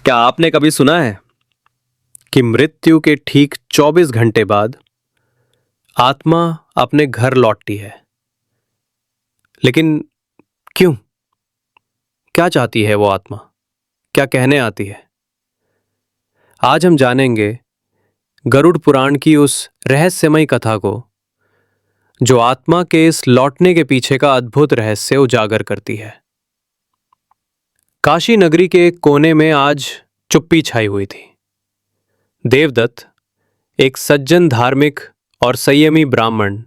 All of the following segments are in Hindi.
क्या आपने कभी सुना है कि मृत्यु के ठीक 24 घंटे बाद आत्मा अपने घर लौटती है? लेकिन क्यों? क्या चाहती है वो आत्मा? क्या कहने आती है? आज हम जानेंगे गरुड़ पुराण की उस रहस्यमयी कथा को जो आत्मा के इस लौटने के पीछे का अद्भुत रहस्य उजागर करती है। काशी नगरी के एक कोने में आज चुप्पी छाई हुई थी। देवदत्त, एक सज्जन, धार्मिक और संयमी ब्राह्मण,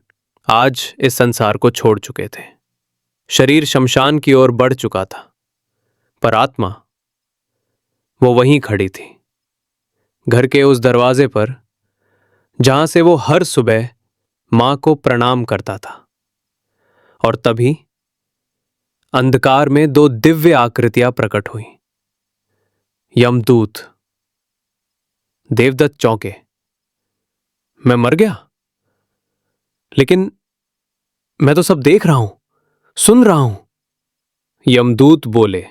आज इस संसार को छोड़ चुके थे। शरीर शमशान की ओर बढ़ चुका था, पर आत्मा वो वहीं खड़ी थी, घर के उस दरवाजे पर जहां से वो हर सुबह मां को प्रणाम करता था। और तभी अंधकार में दो दिव्य आकृतियां प्रकट हुई। यमदूत। देवदत्त चौंके। मैं मर गया? लेकिन मैं तो सब देख रहा हूं, सुन रहा हूं। यमदूत बोले,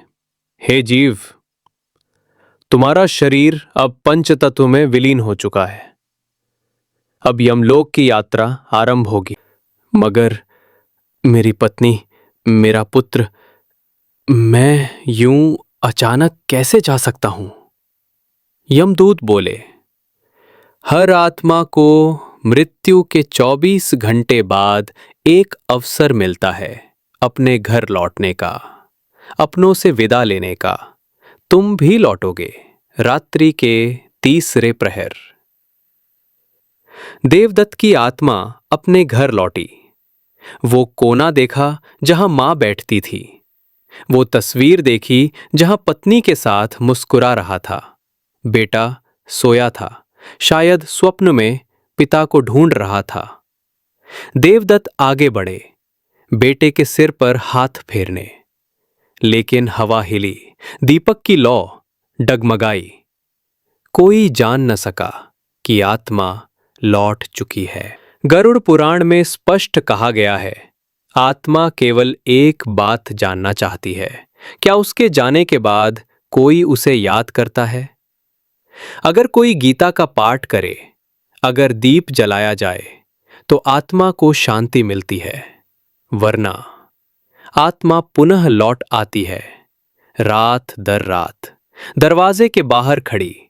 हे जीव, तुम्हारा शरीर अब पंचतत्व में विलीन हो चुका है। अब यमलोक की यात्रा आरंभ होगी। मगर मेरी पत्नी, मेरा पुत्र, मैं यूं अचानक कैसे जा सकता हूं? यमदूत बोले, हर आत्मा को मृत्यु के 24 घंटे बाद एक अवसर मिलता है अपने घर लौटने का, अपनों से विदा लेने का। तुम भी लौटोगे रात्रि के तीसरे प्रहर। देवदत्त की आत्मा अपने घर लौटी। वो कोना देखा जहां मां बैठती थी। वो तस्वीर देखी जहां पत्नी के साथ मुस्कुरा रहा था। बेटा सोया था, शायद स्वप्न में पिता को ढूंढ रहा था। देवदत्त आगे बढ़े, बेटे के सिर पर हाथ फेरने। लेकिन हवा हिली, दीपक की लौ डगमगाई। कोई जान न सका कि आत्मा लौट चुकी है। गरुड़ पुराण में स्पष्ट कहा गया है, आत्मा केवल एक बात जानना चाहती है, क्या उसके जाने के बाद कोई उसे याद करता है? अगर कोई गीता का पाठ करे, अगर दीप जलाया जाए, तो आत्मा को शांति मिलती है। वरना आत्मा पुनः लौट आती है, रात दर रात, दरवाजे के बाहर खड़ी,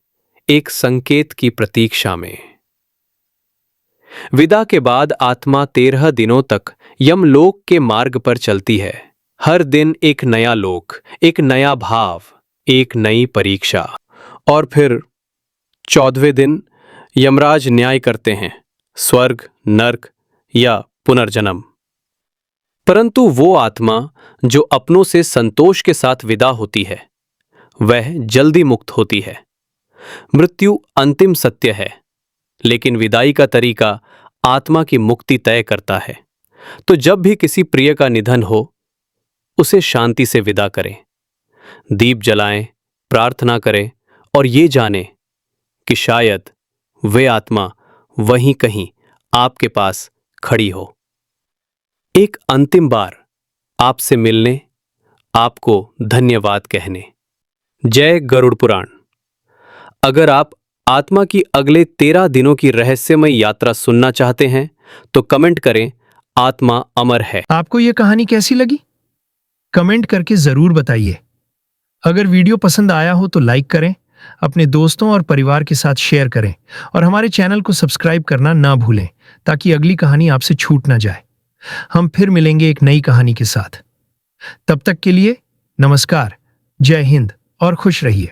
एक संकेत की प्रतीक्षा में। विदा के बाद आत्मा 13 दिनों तक यमलोक के मार्ग पर चलती है। हर दिन एक नया लोक, एक नया भाव, एक नई परीक्षा। और फिर 14वें दिन यमराज न्याय करते हैं, स्वर्ग, नर्क या पुनर्जन्म। परंतु वो आत्मा जो अपनों से संतोष के साथ विदा होती है, वह जल्दी मुक्त होती है। मृत्यु अंतिम सत्य है, लेकिन विदाई का तरीका आत्मा की मुक्ति तय करता है। तो जब भी किसी प्रिय का निधन हो, उसे शांति से विदा करें, दीप जलाएं, प्रार्थना करें और ये जानें कि शायद वे आत्मा वहीं कहीं आपके पास खड़ी हो, एक अंतिम बार आपसे मिलने, आपको धन्यवाद कहने। जय गरुड़ पुराण। अगर आप आत्मा की अगले 13 दिनों की रहस्यमय यात्रा सुनना चाहते हैं तो कमेंट करें, आत्मा अमर है। आपको यह कहानी कैसी लगी? कमेंट करके जरूर बताइए। अगर वीडियो पसंद आया हो तो लाइक करें, अपने दोस्तों और परिवार के साथ शेयर करें और हमारे चैनल को सब्सक्राइब करना ना भूलें ताकि अगली कहानी आपसे छूट ना जाए। हम फिर मिलेंगे एक नई कहानी के साथ। तब तक के लिए नमस्कार, जय हिंद और खुश रहिए।